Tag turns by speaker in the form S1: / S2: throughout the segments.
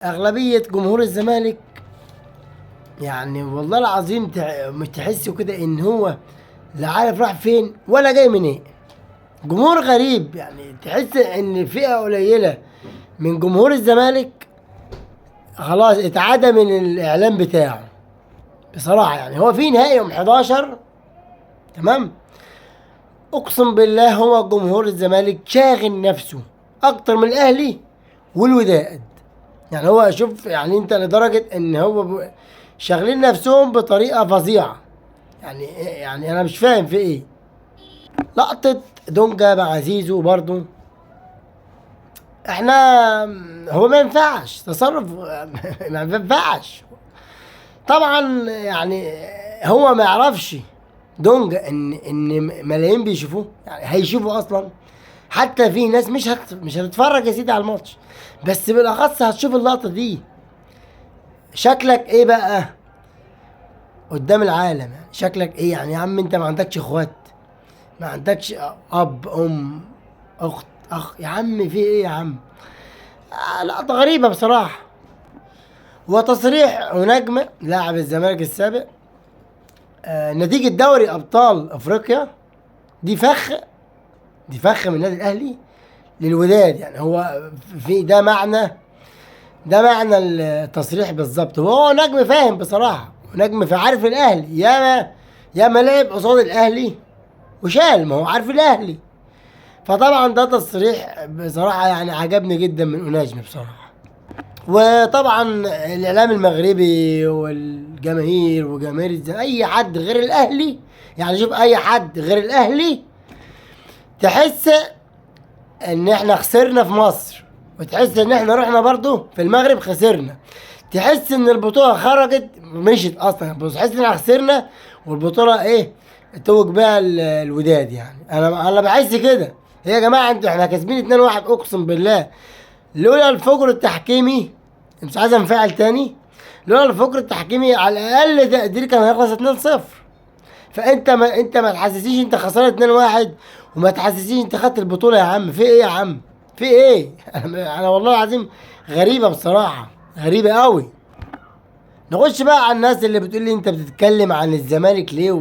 S1: أغلبية جمهور الزمالك يعني والله العظيم مش تحسوا كده إن هو لا عارف راح فين ولا جاي منين. جمهور غريب، يعني تحس إن فئة قليلة من جمهور الزمالك خلاص اتعدى من الإعلام بتاعه. بصراحة يعني هو في نهائي يوم 11، تمام؟ أقسم بالله هو جمهور الزمالك شاغل نفسه أكتر من الأهلي والوداد. يعني هو شوف، يعني انت لدرجة ان هو شاغلين نفسهم بطريقة فظيعة. يعني انا مش فاهم في ايه. لقطة دونجا مع زيزو برضو احنا، هو ما ينفعش تصرف ما ينفعش طبعا. يعني هو ما يعرفش دونجا ان ملايين بيشوفوه، يعني هيشوفوا اصلا. حتى في ناس مش هتتفرج يا سيدي على الماتش، بس بالاخص هتشوف اللقطة دي. شكلك ايه بقى قدام العالم؟ يعني شكلك ايه يعني يا عم؟ انت ما عندكش اخوات؟ ما عندكش اب ام اخت اخ؟ يا عم في ايه يا عم؟ لقطة غريبة بصراحة. وتصريح ونجم لاعب الزمالك السابق نتيجة دوري ابطال افريقيا دي فخ، دي فخ من النادي الاهلي للوداد. يعني هو في ده معنى التصريح بالظبط. وهو نجم فاهم بصراحة، نجم فعارف الاهلي، ياما لعب قصاد الاهلي وشال، ما هو عارف الاهلي. فطبعا ده تصريح بصراحة يعني عجبني جدا من أناجم بصراحة. وطبعا الإعلام المغربي والجماهير وجماهير أي حد غير الأهلي، يعني شوف أي حد غير الأهلي تحس إن إحنا خسرنا في مصر، وتحس إن إحنا رحنا برضو في المغرب خسرنا. تحس إن البطولة خرجت مشيت أصلا، بس تحس إن إحنا خسرنا والبطولة إيه توج بيها الوداد. يعني أنا بحس كده. يا جماعه انتوا احنا كاسبين 2-1 اقسم بالله. لولا الفجر التحكيمي، مش عايز انفعل تاني، لولا الفجر التحكيمي على الاقل تقدير كان هيخلص 2-0. فانت ما تحسسيش انت خسران 2-1، وما تحسسيش انت خدت البطوله. يا عم في ايه يا عم؟ في ايه؟ انا والله العظيم غريبه بصراحه، غريبه قوي. نخش بقى على الناس اللي بتقول لي انت بتتكلم عن الزمالك ليه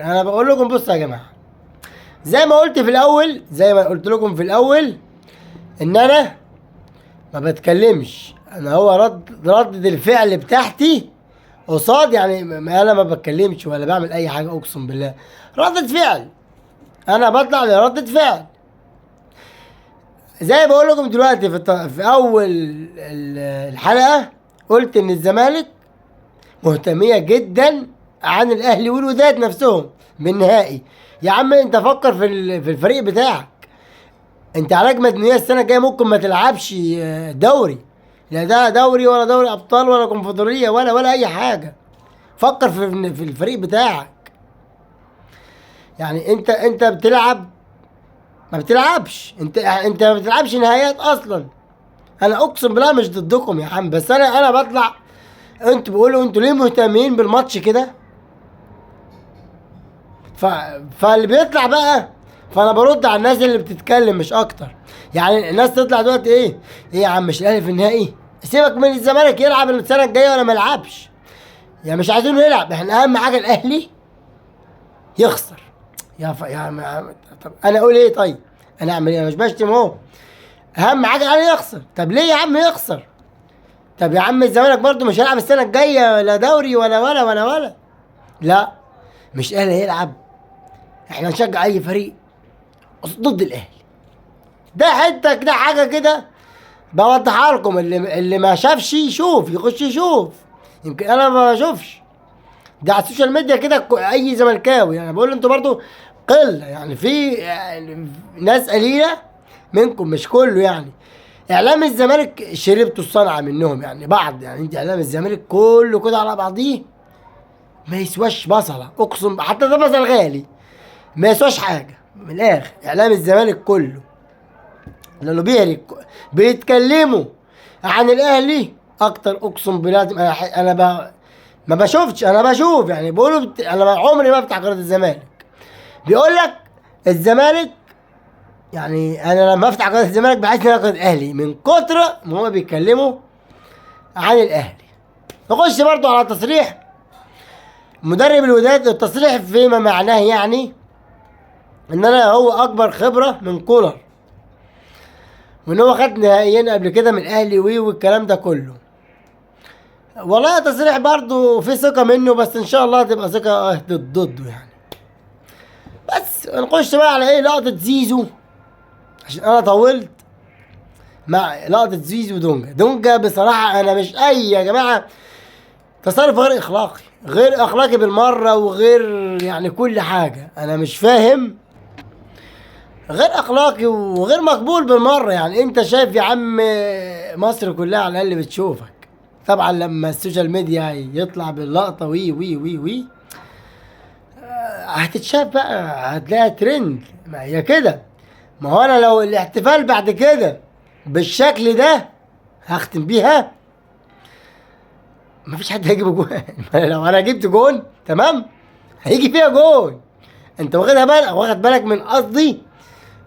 S1: انا بقول لكم بصوا يا جماعه، زي ما قلت لكم في الاول ان انا ما بتكلمش. انا هو ردة الفعل بتاعتي قصاد، يعني انا ما بتكلمش ولا بعمل اي حاجه، اقسم بالله ردة فعل. انا بطلع لردة فعل. زي ما بقول لكم دلوقتي في اول الحلقه قلت ان الزمالك مهتميه جدا عن الاهلي والوداد نفسهم بالنهائي. يا عم انت فكر في الفريق بتاعك. انت على اجمد نية السنه الجايه ممكن ما تلعبش دوري، لا ده دوري ولا دوري ابطال ولا كونفدراليه ولا اي حاجه. فكر في الفريق بتاعك. يعني انت بتلعب، ما بتلعبش، انت ما بتلعبش نهائيات اصلا. انا اقسم بالله مش ضدكم يا عم، بس انا بطلع. انتوا بيقولوا انتوا ليه مهتمين بالماتش كده؟ فاللي بيطلع بقى، فانا برد على الناس اللي بتتكلم مش اكتر. يعني الناس تطلع دلوقتي ايه يا عم؟ مش الاهلي في النهائي؟ سيبك من الزمالك يلعب السنه الجايه ولا ما يلعبش، يعني مش عايزينه يلعب. احنا اهم حاجه الاهلي يخسر. طب انا اقول ايه؟ طيب انا اعمل ايه؟ انا مش بشتم اهو. اهم حاجه الاهلي يخسر. طب ليه يا عم يخسر؟ طب يا عم الزمالك برضو مش هيلعب السنه الجايه ولا دوري ولا لا، مش الاهلي هيلعب. احنا نشجع اي فريق ضد الاهلي. ده حته كده حاجه كده بوضحها لكم. اللي ما شافش يشوف، يخش يشوف. يمكن انا ما بشوفش ده على السوشيال ميديا كده. اي زملكاوي يعني بقول انتوا برضو قله، يعني في يعني ناس قليله منكم مش كله. يعني اعلام الزمالك شربتوا الصنعه منهم، يعني بعض. يعني انت اعلام الزمالك كله كده على بعضيه ما يسواش بصله، اقسم حتى ده بصل غالي ما يسواش حاجه. من الاخر اعلام الزمالك كله لانه بيتكلموا عن الاهلي اكتر. اقسم بالله ما بشوفش. انا بشوف يعني بيقولوا انا عمري ما بفتح قناه الزمالك. بيقول لك الزمالك، يعني انا لما افتح قناه الزمالك بحس ان انا قناه الاهلي من كتر ما هم بيتكلموا عن الاهلي. نخش برضو على تصريح مدرب الوداد. التصريح فيما معناه يعني ان انا هو اكبر خبره من كولر، وان هو خد نهائيين قبل كده من الاهلي والكلام ده كله. والله تصريح برضو في ثقه منه، بس ان شاء الله تبقى ثقه ضده يعني. بس نخش بقى على ايه؟ لقطه زيزو، عشان انا طولت مع لقطه زيزو ودونجا. دونجا بصراحه انا مش يا جماعه، تصرف غير اخلاقي، غير اخلاقي بالمره، وغير يعني كل حاجه. انا مش فاهم، غير اخلاقي وغير مقبول بالمره. يعني انت شايف يا عم مصر كلها على الاقل بتشوفك. طبعا لما السوشيال ميديا يطلع باللقطه وي وي وي وي هتتشاف بقى، هتلاقيها ترند. ما هي كده. ما هو انا لو الاحتفال بعد كده بالشكل ده هختم بيها، مفيش حد هيجيب جون. لو انا جبت جون تمام هيجي فيها جون. انت واخد بالك من قصدي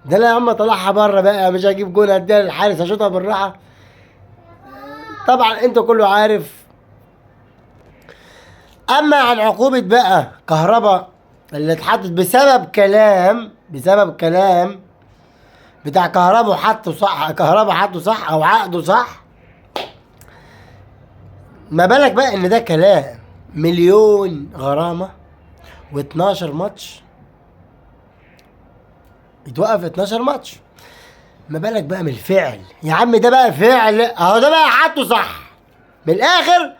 S1: ده؟ لا يا عم طلعها بره بقى، مش هجيب جون، هديها للحارس هشوطها بالراحه. طبعا انت كله عارف. اما عن عقوبه بقى كهربا اللي اتحطت بسبب كلام بتاع كهربا وحطه صح، كهربا حطه صح او عقده صح، ما بالك بقى ان ده كلام مليون غرامه و12 ماتش، يتوقف 12 ماتش. ما بالك بقى من الفعل يا عم؟ ده بقى فعل اهو، ده بقى حطه صح من الاخر.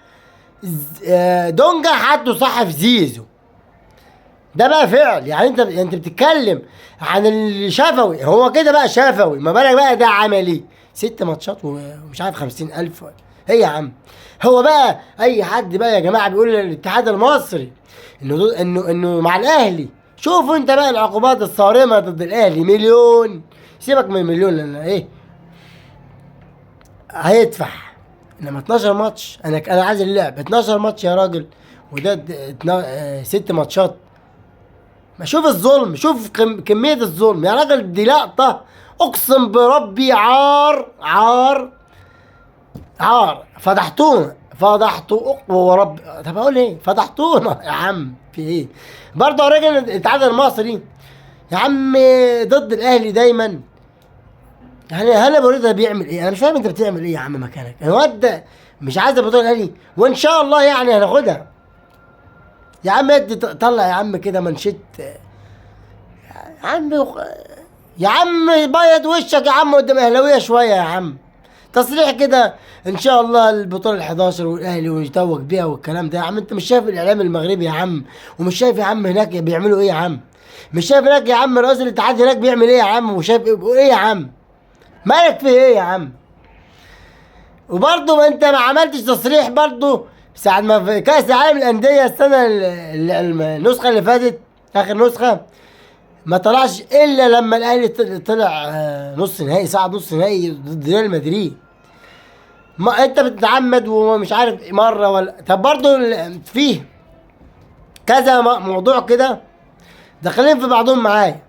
S1: دونجا حطه صح في زيزو، ده بقى فعل. يعني انت بتتكلم عن الشفوي، هو كده بقى شفوي. ما بالك بقى ده عملي 6 ماتشات ومش عارف 50,000. ايه يا عم؟ هو بقى اي حد بقى يا جماعه بيقول للاتحاد المصري انه مع الاهلي، شوفوا انت بقى العقوبات الصارمه ضد الاهلي. مليون، سيبك من مليون لان ايه هيدفع. انما 12 ماتش، انا عايز اللعب 12 ماتش يا راجل، وده 6 ماتشات. ما شوف الظلم، شوف كمية الظلم يا راجل. دي لقطة اقسم بربي عار عار عار. فضحتوا ورب. طب اقول ايه؟ فضحتونا يا عم. في ايه؟ برضه يا راجل الاتحاد المصري يا عم ضد الاهلي دايما. يعني هلا بوريد ده بيعمل ايه؟ انا مش فاهم انت بتعمل ايه يا عم مكانك. الواد ده مش عايز البطوله الاهلي، وان شاء الله يعني هناخدها. يا عم طلع يا عم كده منشط يا عم، يا عم بيض وشك يا عم قدام اهلاويه شويه يا عم. تصريح كده ان شاء الله البطوله ال11 والاهلي ويتوج بيها والكلام ده. يا عم انت مش شايف الاعلام المغربي يا عم؟ ومش شايف يا عم هناك بيعملوا ايه يا عم؟ مش شايف هناك يا عم رئيس الاتحاد هناك بيعمل ايه يا عم؟ وشايف ايه يا عم؟ مالك في ايه يا عم؟ وبرضه ما انت ما عملتش تصريح برضه ساعة ما في كأس العالم للأندية السنة النسخة اللي فاتت، آخر نسخة، ما طلعش إلا لما الأهلي طلع نص نهائي، صعد نص نهائي ضد ريال مدريد. ما انت بتتعمد ومش عارف مرة ولا. طب برضه فيه كذا موضوع كده داخلين في بعضهم معايا.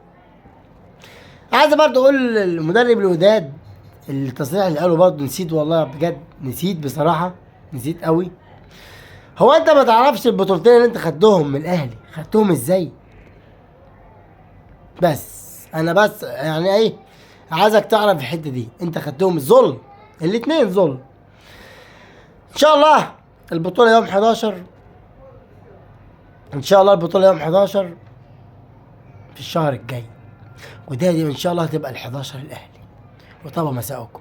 S1: عايز برضه اقول للمدرب الوداد التصريح اللي قاله برضه نسيت، والله بجد نسيت بصراحة، نسيت قوي. هو انت ما تعرفش البطولتين اللي انت خدتهم من الاهلي خدتهم ازاي؟ بس يعني ايه، عايزك تعرف الحتة دي. انت خدتهم ظلم، الاتنين ظلم. ان شاء الله البطولة يوم 11، ان شاء الله البطولة يوم 11 في الشهر الجاي، وده ان شاء الله هتبقى ال11 الاهلي. وطبعا مساءكم.